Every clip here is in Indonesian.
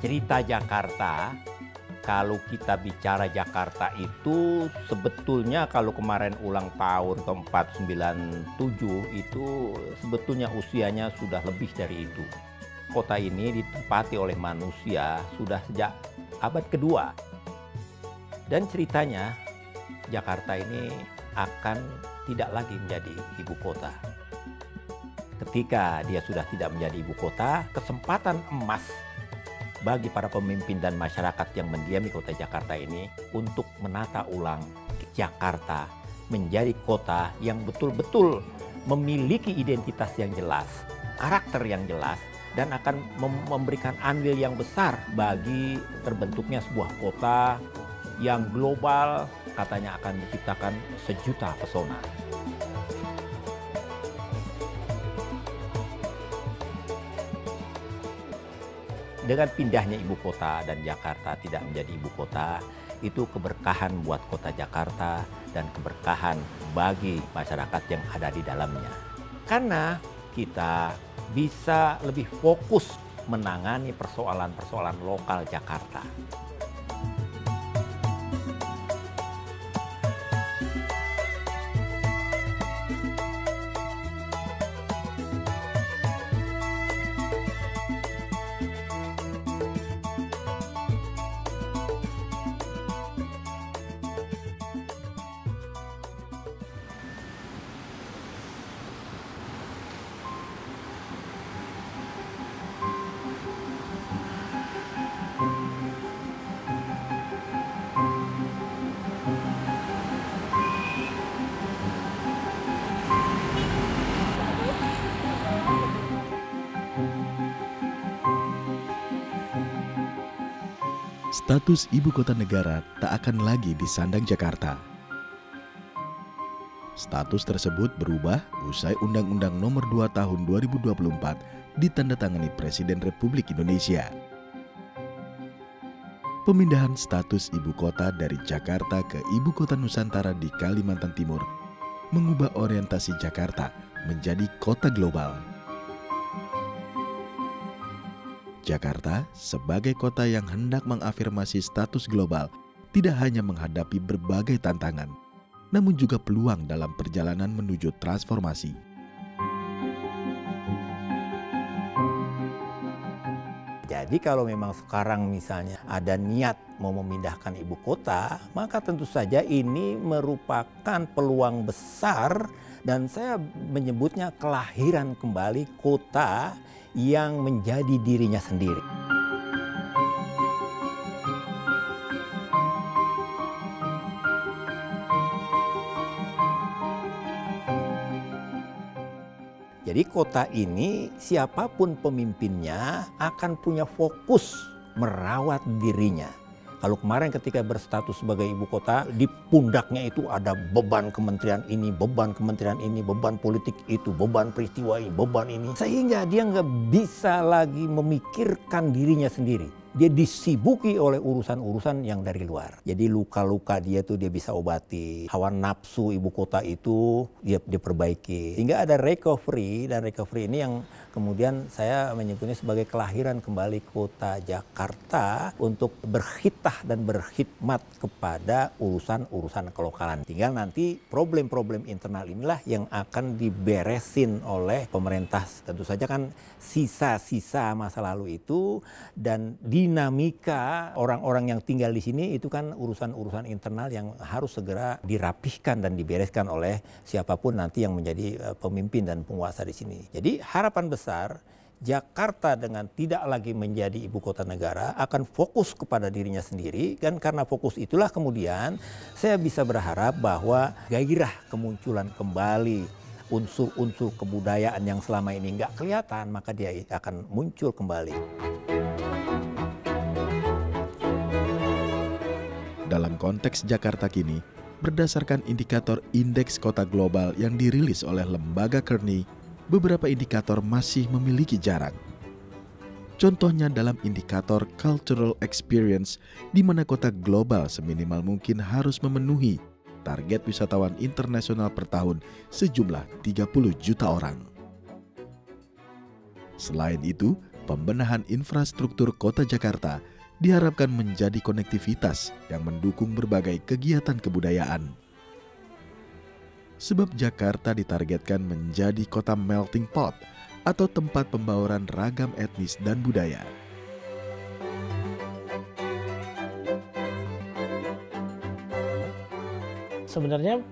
cerita Jakarta, kalau kita bicara Jakarta itu sebetulnya kalau kemarin ulang tahun ke-497 itu sebetulnya usianya sudah lebih dari itu. Kota ini ditempati oleh manusia sudah sejak abad kedua. Dan ceritanya Jakarta ini akan tidak lagi menjadi ibu kota. Ketika dia sudah tidak menjadi ibu kota, kesempatan emas bagi para pemimpin dan masyarakat yang mendiami kota Jakarta ini untuk menata ulang Jakarta menjadi kota yang betul-betul memiliki identitas yang jelas, karakter yang jelas, dan akan memberikan andil yang besar bagi terbentuknya sebuah kota yang global, katanya akan menciptakan sejuta pesona. Dengan pindahnya ibu kota dan Jakarta tidak menjadi ibu kota, itu keberkahan buat kota Jakarta dan keberkahan bagi masyarakat yang ada di dalamnya. Karena kita bisa lebih fokus menangani persoalan-persoalan lokal Jakarta. Status ibu kota negara tak akan lagi disandang Jakarta. Status tersebut berubah usai Undang-Undang Nomor 2 Tahun 2024 ditandatangani Presiden Republik Indonesia. Pemindahan status ibu kota dari Jakarta ke ibu kota Nusantara di Kalimantan Timur mengubah orientasi Jakarta menjadi kota global. Jakarta sebagai kota yang hendak mengafirmasi status global tidak hanya menghadapi berbagai tantangan, namun juga peluang dalam perjalanan menuju transformasi. Jadi kalau memang sekarang misalnya ada niat mau memindahkan ibu kota, maka tentu saja ini merupakan peluang besar dan saya menyebutnya kelahiran kembali kota yang menjadi dirinya sendiri. Jadi kota ini siapapun pemimpinnya akan punya fokus merawat dirinya. Kalau kemarin ketika berstatus sebagai ibu kota, di pundaknya itu ada beban kementerian ini, beban kementerian ini, beban politik itu, beban peristiwa ini, beban ini. Sehingga dia nggak bisa lagi memikirkan dirinya sendiri. Dia disibuki oleh urusan-urusan yang dari luar. Jadi luka-luka dia tuh dia bisa obati. Hawa nafsu ibu kota itu dia perbaiki. Hingga ada recovery, dan recovery ini yang kemudian saya menyebutnya sebagai kelahiran kembali kota Jakarta untuk berkhitah dan berkhidmat kepada urusan-urusan kelokalan. Tinggal nanti problem-problem internal inilah yang akan diberesin oleh pemerintah. Tentu saja kan sisa-sisa masa lalu itu dan dinamika orang-orang yang tinggal di sini itu kan urusan-urusan internal yang harus segera dirapihkan dan dibereskan oleh siapapun nanti yang menjadi pemimpin dan penguasa di sini. Jadi harapan besar Jakarta dengan tidak lagi menjadi ibu kota negara akan fokus kepada dirinya sendiri, dan karena fokus itulah kemudian saya bisa berharap bahwa gairah kemunculan kembali unsur-unsur kebudayaan yang selama ini nggak kelihatan, maka dia akan muncul kembali. Dalam konteks Jakarta kini, berdasarkan indikator Indeks Kota Global yang dirilis oleh lembaga Kearney, beberapa indikator masih memiliki jarak. Contohnya dalam indikator Cultural Experience, di mana kota global seminimal mungkin harus memenuhi target wisatawan internasional per tahun sejumlah 30 juta orang. Selain itu, pembenahan infrastruktur kota Jakarta diharapkan menjadi konektivitas yang mendukung berbagai kegiatan kebudayaan. Sebab Jakarta ditargetkan menjadi kota melting pot atau tempat pembauran ragam etnis dan budaya. Sebenarnya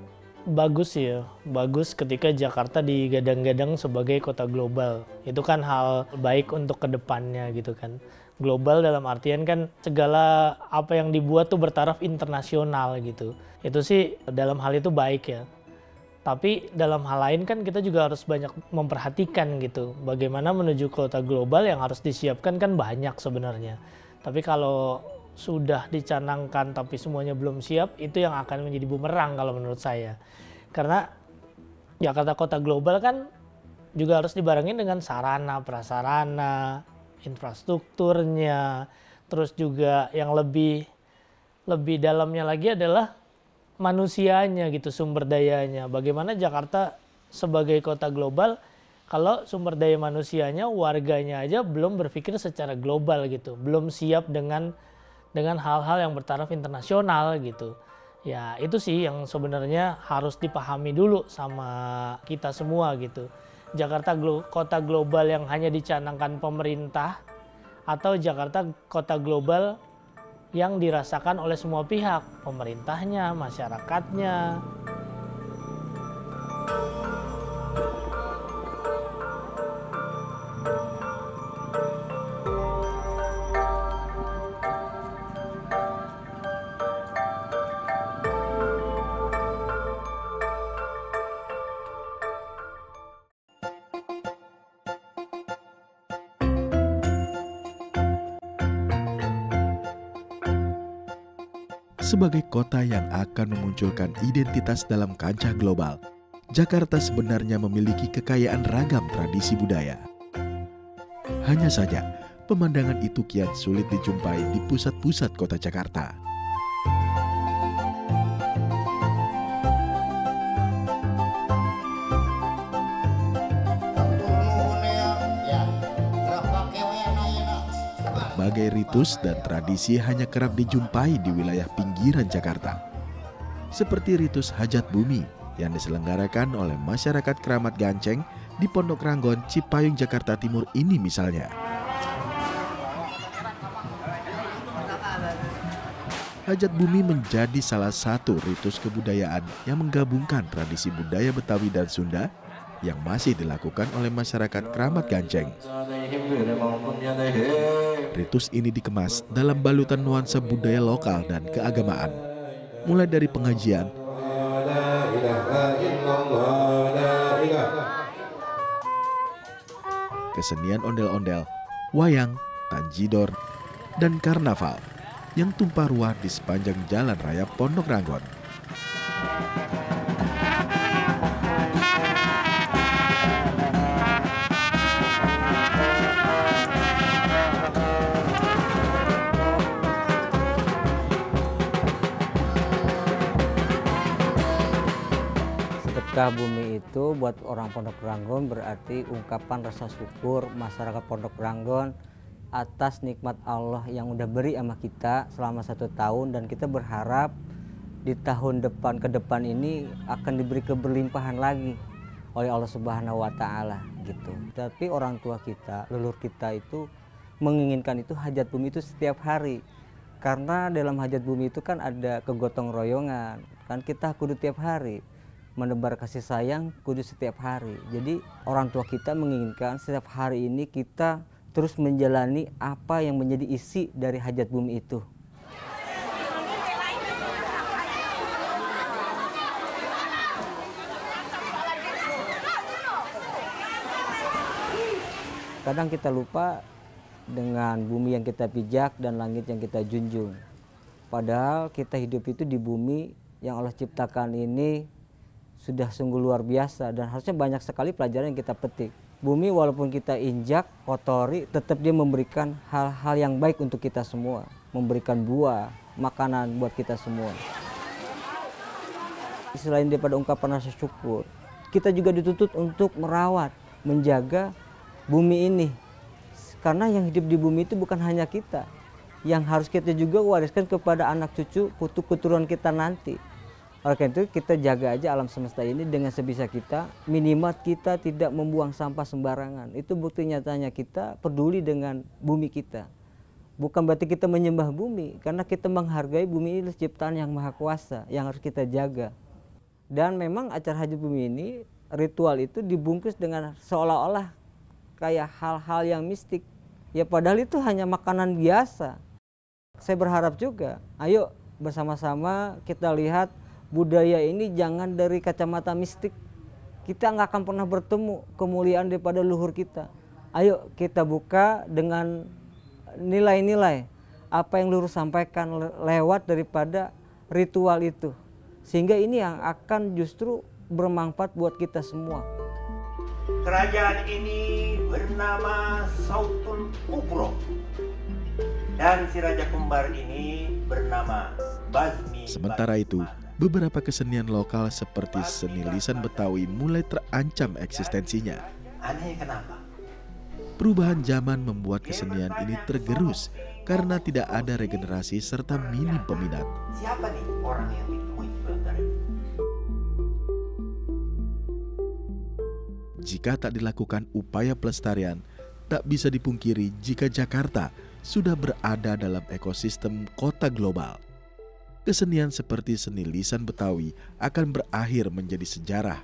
bagus ya, bagus ketika Jakarta digadang-gadang sebagai kota global. Itu kan hal baik untuk kedepannya gitu kan. Global dalam artian kan segala apa yang dibuat tuh bertaraf internasional gitu. Itu sih dalam hal itu baik ya. Tapi dalam hal lain kan kita juga harus banyak memperhatikan gitu. Bagaimana menuju kota global yang harus disiapkan kan banyak sebenarnya. Tapi kalau sudah dicanangkan tapi semuanya belum siap, itu yang akan menjadi bumerang kalau menurut saya. Karena Jakarta kota global kan juga harus dibarengin dengan sarana, prasarana, infrastrukturnya, terus juga yang lebih dalamnya lagi adalah manusianya gitu, sumber dayanya. Bagaimana Jakarta sebagai kota global kalau sumber daya manusianya, warganya aja belum berpikir secara global gitu, belum siap dengan hal-hal yang bertaraf internasional gitu. Ya itu sih yang sebenarnya harus dipahami dulu sama kita semua gitu. Jakarta kota global yang hanya dicanangkan pemerintah atau Jakarta kota global yang dirasakan oleh semua pihak, pemerintahnya, masyarakatnya. Sebagai kota yang akan memunculkan identitas dalam kancah global, Jakarta sebenarnya memiliki kekayaan ragam tradisi budaya. Hanya saja, pemandangan itu kian sulit dijumpai di pusat-pusat kota Jakarta. Berbagai ritus dan tradisi hanya kerap dijumpai di wilayah pinggiran Jakarta. Seperti ritus hajat bumi yang diselenggarakan oleh masyarakat Keramat Ganceng di Pondok Ranggon, Cipayung, Jakarta Timur ini misalnya. Hajat bumi menjadi salah satu ritus kebudayaan yang menggabungkan tradisi budaya Betawi dan Sunda yang masih dilakukan oleh masyarakat Keramat Ganceng. Ritus ini dikemas dalam balutan nuansa budaya lokal dan keagamaan, mulai dari pengajian, kesenian ondel-ondel, wayang, tanjidor, dan karnaval yang tumpah ruah di sepanjang jalan raya Pondok Ranggon. Sedekah bumi itu buat orang Pondok Ranggon berarti ungkapan rasa syukur masyarakat Pondok Ranggon atas nikmat Allah yang udah beri sama kita selama 1 tahun, dan kita berharap di tahun depan ke depan ini akan diberi keberlimpahan lagi oleh Allah Subhanahu wa Ta'ala gitu. Tapi orang tua kita, leluhur kita itu menginginkan itu hajat bumi itu setiap hari, karena dalam hajat bumi itu kan ada kegotong royongan, kan kita kudu tiap hari menebar kasih sayang, kudu setiap hari. Jadi orang tua kita menginginkan setiap hari ini kita terus menjalani apa yang menjadi isi dari hajat bumi itu. Kadang kita lupa dengan bumi yang kita pijak dan langit yang kita junjung. Padahal kita hidup itu di bumi yang Allah ciptakan ini sudah sungguh luar biasa, dan harusnya banyak sekali pelajaran yang kita petik. Bumi walaupun kita injak, kotori, tetap dia memberikan hal-hal yang baik untuk kita semua. Memberikan buah, makanan buat kita semua. Selain daripada ungkapan rasa syukur, kita juga dituntut untuk merawat, menjaga bumi ini. Karena yang hidup di bumi itu bukan hanya kita, yang harus kita juga wariskan kepada anak cucu, putu keturunan kita nanti. Oleh karena itu kita jaga aja alam semesta ini dengan sebisa kita, minimal kita tidak membuang sampah sembarangan. Itu bukti nyatanya kita peduli dengan bumi kita. Bukan berarti kita menyembah bumi, karena kita menghargai bumi ini ciptaan yang maha kuasa, yang harus kita jaga. Dan memang acara haji bumi ini, ritual itu dibungkus dengan seolah-olah kayak hal-hal yang mistik. Ya padahal itu hanya makanan biasa. Saya berharap juga, ayo bersama-sama kita lihat budaya ini jangan dari kacamata mistik. Kita nggak akan pernah bertemu kemuliaan daripada luhur kita. Ayo kita buka dengan nilai-nilai apa yang luhur sampaikan lewat daripada ritual itu. Sehingga ini yang akan justru bermanfaat buat kita semua. Kerajaan ini bernama Sautul Kubro. Dan si Raja Kembar ini bernama Bazmi. Sementara itu, beberapa kesenian lokal seperti seni lisan Betawi mulai terancam eksistensinya. Anehnya kenapa? Perubahan zaman membuat kesenian ini tergerus karena tidak ada regenerasi serta minim peminat. Siapa nih orang yang ditemui sebentar ini? Jika tak dilakukan upaya pelestarian, tak bisa dipungkiri jika Jakarta sudah berada dalam ekosistem kota global. Kesenian seperti seni lisan Betawi akan berakhir menjadi sejarah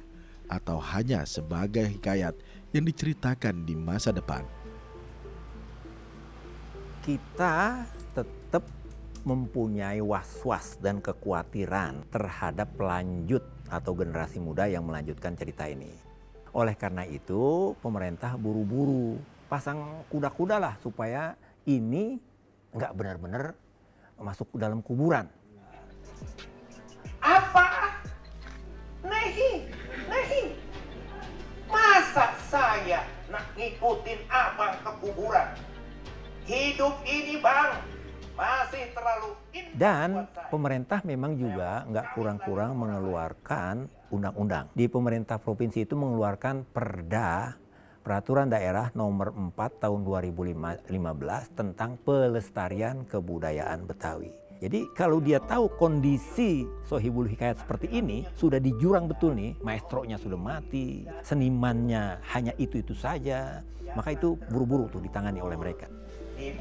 atau hanya sebagai hikayat yang diceritakan di masa depan. Kita tetap mempunyai was-was dan kekhawatiran terhadap pelanjut atau generasi muda yang melanjutkan cerita ini. Oleh karena itu, pemerintah buru-buru pasang kuda-kuda lah supaya ini nggak benar-benar masuk ke dalam kuburan. Apa? Nehi, masa saya nak ngikutin abang ke kuburan? Hidup ini bang, masih terlalu indah. Dan buat saya. pemerintah memang juga nggak kurang-kurang mengeluarkan undang-undang. Di pemerintah provinsi itu mengeluarkan Peraturan Daerah Nomor 4 Tahun 2015 tentang pelestarian kebudayaan Betawi. Jadi kalau dia tahu kondisi Sohibul Hikayat seperti ini, sudah di jurang betul nih, maestronya sudah mati, senimannya hanya itu-itu saja, maka itu buru-buru tuh ditangani oleh mereka. Di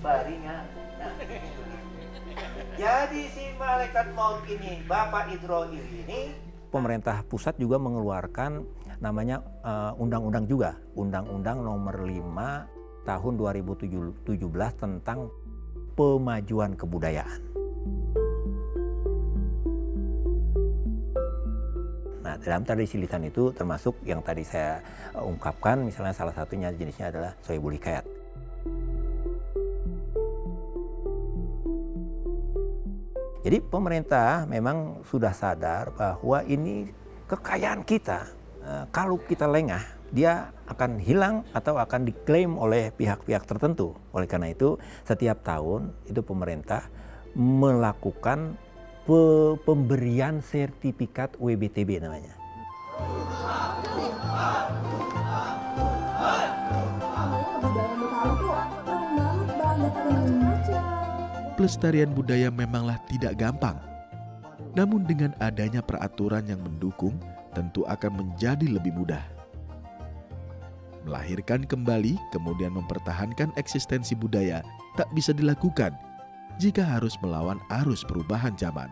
baringan. Jadi si malaikat maut ini, Bapak Idroil ini, Pemerintah pusat juga mengeluarkan namanya undang-undang juga, Undang-Undang Nomor 5 Tahun 2017 tentang pemajuan kebudayaan. Nah, dalam tradisi lisan itu termasuk yang tadi saya ungkapkan, misalnya salah satunya jenisnya adalah Sohibul Hikayat. Jadi pemerintah memang sudah sadar bahwa ini kekayaan kita. Kalau kita lengah, dia akan hilang atau akan diklaim oleh pihak-pihak tertentu. Oleh karena itu, setiap tahun itu pemerintah melakukan pemberian sertifikat WBTB namanya. Pelestarian budaya memanglah tidak gampang. Namun dengan adanya peraturan yang mendukung, tentu akan menjadi lebih mudah. Melahirkan kembali, kemudian mempertahankan eksistensi budaya tak bisa dilakukan jika harus melawan arus perubahan zaman.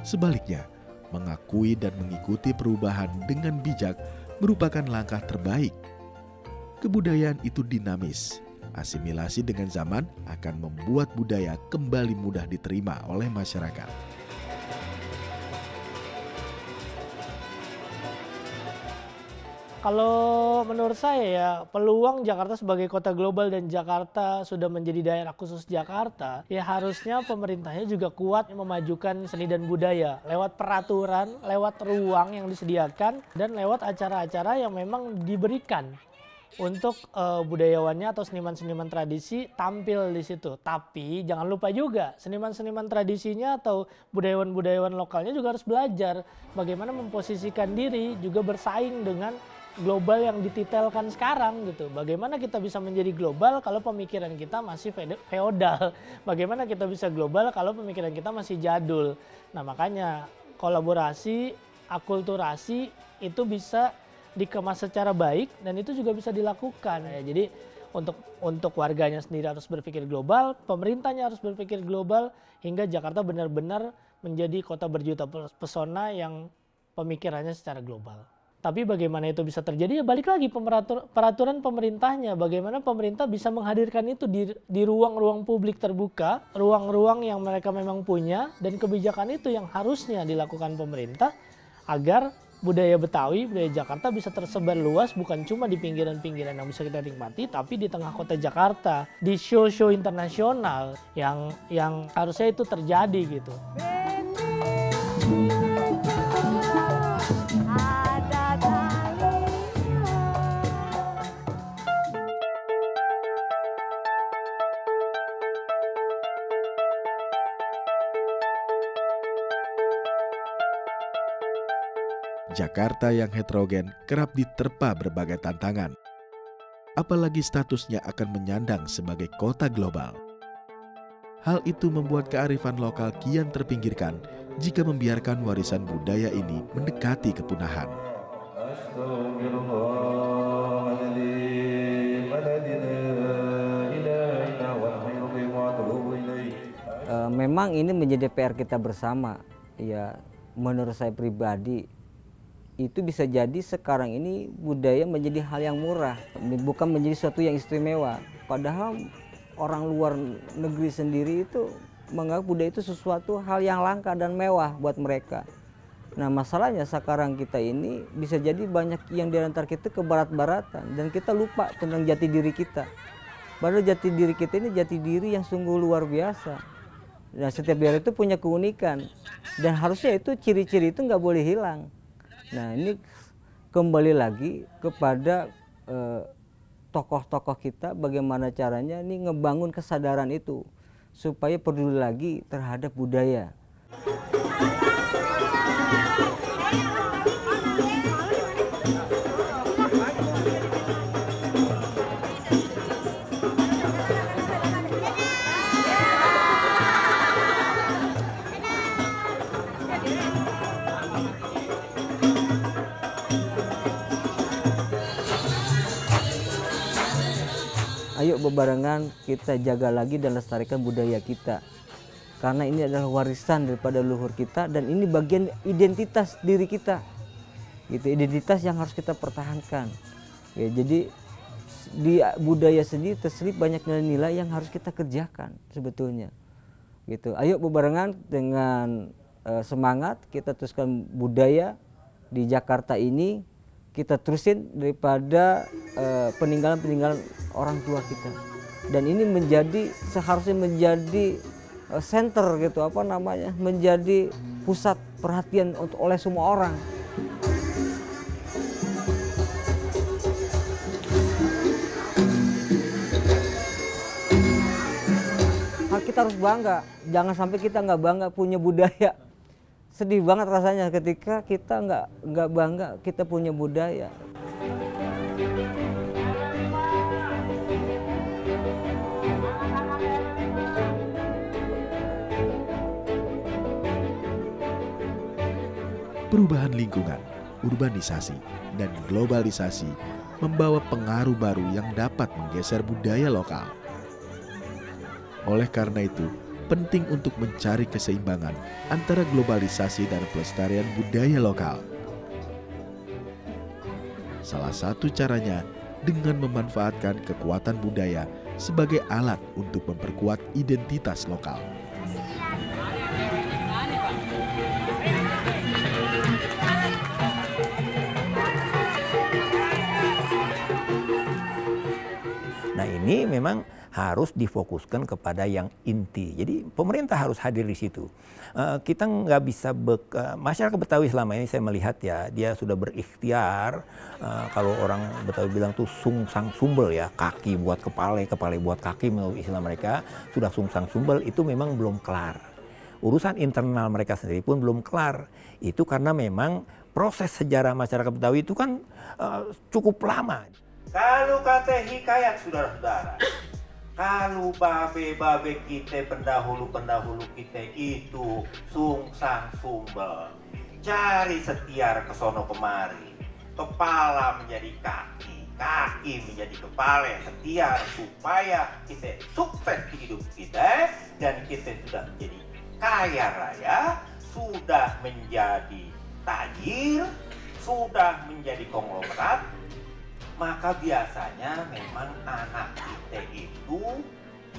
Sebaliknya, mengakui dan mengikuti perubahan dengan bijak merupakan langkah terbaik. Kebudayaan itu dinamis. Asimilasi dengan zaman akan membuat budaya kembali mudah diterima oleh masyarakat. Kalau menurut saya ya, peluang Jakarta sebagai kota global dan Jakarta sudah menjadi daerah khusus Jakarta, ya harusnya pemerintahnya juga kuat memajukan seni dan budaya lewat peraturan, lewat ruang yang disediakan, dan lewat acara-acara yang memang diberikan untuk budayawannya atau seniman-seniman tradisi tampil di situ. Tapi jangan lupa juga seniman-seniman tradisinya atau budayawan-budayawan lokalnya juga harus belajar bagaimana memposisikan diri, juga bersaing dengan global yang dititelkan sekarang gitu. Bagaimana kita bisa menjadi global kalau pemikiran kita masih feodal? Bagaimana kita bisa global kalau pemikiran kita masih jadul? Nah, makanya kolaborasi, akulturasi itu bisa dikemas secara baik dan itu juga bisa dilakukan. Ya, jadi untuk warganya sendiri harus berpikir global, pemerintahnya harus berpikir global hingga Jakarta benar-benar menjadi kota berjuta pesona yang pemikirannya secara global. Tapi bagaimana itu bisa terjadi? Ya balik lagi peraturan pemerintahnya. Bagaimana pemerintah bisa menghadirkan itu di ruang-ruang publik terbuka, ruang-ruang yang mereka memang punya, dan kebijakan itu yang harusnya dilakukan pemerintah agar budaya Betawi, budaya Jakarta bisa tersebar luas, bukan cuma di pinggiran-pinggiran yang bisa kita nikmati, tapi di tengah kota Jakarta, di show-show internasional yang harusnya itu terjadi gitu. Jakarta yang heterogen kerap diterpa berbagai tantangan. Apalagi statusnya akan menyandang sebagai kota global. Hal itu membuat kearifan lokal kian terpinggirkan jika membiarkan warisan budaya ini mendekati kepunahan. Memang ini menjadi PR kita bersama. Ya, menurut saya pribadi, itu bisa jadi sekarang ini budaya menjadi hal yang murah, bukan menjadi sesuatu yang istimewa. Padahal orang luar negeri sendiri itu menganggap budaya itu sesuatu hal yang langka dan mewah buat mereka. Nah, masalahnya sekarang kita ini bisa jadi banyak yang diantar kita ke barat-baratan dan kita lupa tentang jati diri kita. Padahal jati diri kita ini jati diri yang sungguh luar biasa. Nah, setiap daerah itu punya keunikan dan harusnya itu ciri-ciri itu nggak boleh hilang. Nah, ini kembali lagi kepada tokoh-tokoh kita, bagaimana caranya ini ngebangun kesadaran itu supaya peduli lagi terhadap budaya. Ayo bebarengan kita jaga lagi dan lestarikan budaya kita. Karena ini adalah warisan daripada leluhur kita dan ini bagian identitas diri kita. Gitu, identitas yang harus kita pertahankan. Ya, jadi di budaya sendiri terselip banyak nilai-nilai yang harus kita kerjakan sebetulnya. Gitu. Ayo bebarengan dengan semangat kita teruskan budaya di Jakarta ini. Kita terusin daripada peninggalan-peninggalan orang tua kita, dan ini seharusnya menjadi center gitu, menjadi pusat perhatian oleh semua orang. Kita harus bangga, jangan sampai kita nggak bangga punya budaya. Sedih banget rasanya ketika kita nggak bangga kita punya budaya. Perubahan lingkungan, urbanisasi, dan globalisasi membawa pengaruh baru yang dapat menggeser budaya lokal. Oleh karena itu, penting untuk mencari keseimbangan antara globalisasi dan pelestarian budaya lokal. Salah satu caranya dengan memanfaatkan kekuatan budaya sebagai alat untuk memperkuat identitas lokal. Nah, ini memang harus difokuskan kepada yang inti. Jadi pemerintah harus hadir di situ. Kita nggak bisa, masyarakat Betawi selama ini saya melihat ya, dia sudah berikhtiar, kalau orang Betawi bilang tuh sungsang sumbel ya, kaki buat kepala, kepala buat kaki menurut istilah mereka, sudah sungsang sumbel, itu memang belum kelar. Urusan internal mereka sendiri pun belum kelar. Itu karena memang proses sejarah masyarakat Betawi itu kan cukup lama. Kalau kata hikayat saudara-saudara, kalau babe-babe kita, pendahulu-pendahulu kita itu sungsang sumbel, cari setiar ke sono kemari, kepala menjadi kaki, kaki menjadi kepala, setiar supaya kita sukses di hidup kita, dan kita sudah menjadi kaya raya, sudah menjadi tajir, sudah menjadi konglomerat, maka biasanya memang anak kita itu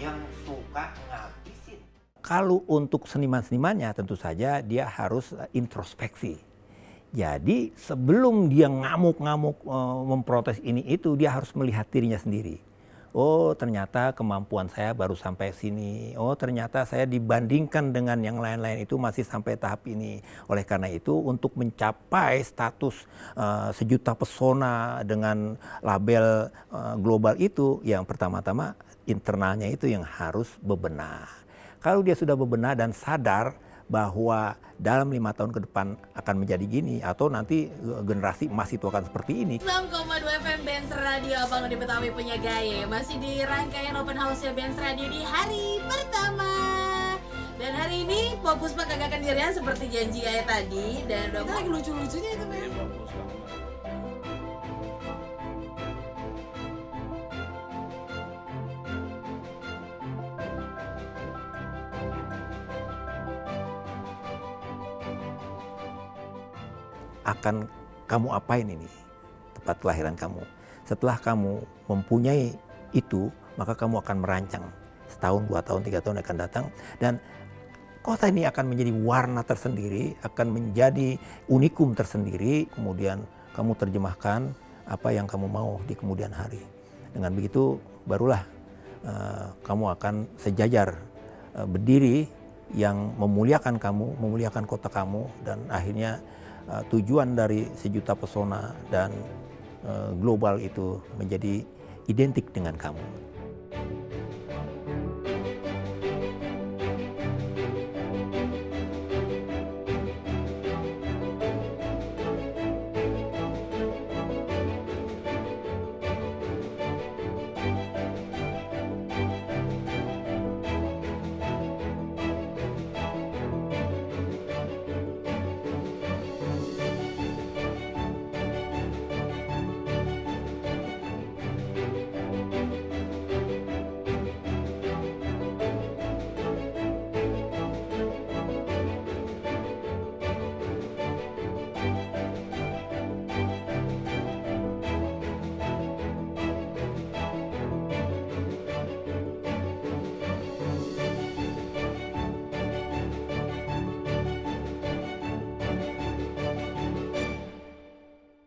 yang suka ngabisin. Kalau untuk seniman-senimannya tentu saja dia harus introspeksi. Jadi sebelum dia ngamuk-ngamuk memprotes ini itu, dia harus melihat dirinya sendiri. Oh ternyata kemampuan saya baru sampai sini. Oh ternyata saya dibandingkan dengan yang lain-lain itu masih sampai tahap ini. Oleh karena itu untuk mencapai status sejuta pesona dengan label global itu, yang pertama-tama internalnya itu yang harus bebenah. Kalau dia sudah bebenah dan sadar bahwa dalam 5 tahun ke depan akan menjadi gini, atau nanti generasi emas itu akan seperti ini. 6,2 FM Benz Radio, Abang di Betawi punya gaya. Masih di rangkaian open house-nya Benz Radio di hari pertama. Dan hari ini Pak Puspa kagak akan dirian seperti janji kayak tadi. Dan udah lagi lucu-lucunya itu, Ben. Akan kamu apain ini tempat kelahiran kamu. Setelah kamu mempunyai itu, maka kamu akan merancang setahun, 2 tahun, 3 tahun akan datang, dan kota ini akan menjadi warna tersendiri, akan menjadi unikum tersendiri. Kemudian kamu terjemahkan apa yang kamu mau di kemudian hari. Dengan begitu barulah kamu akan sejajar berdiri yang memuliakan kamu, memuliakan kota kamu, dan akhirnya tujuan dari sejuta pesona dan global itu menjadi identik dengan kamu.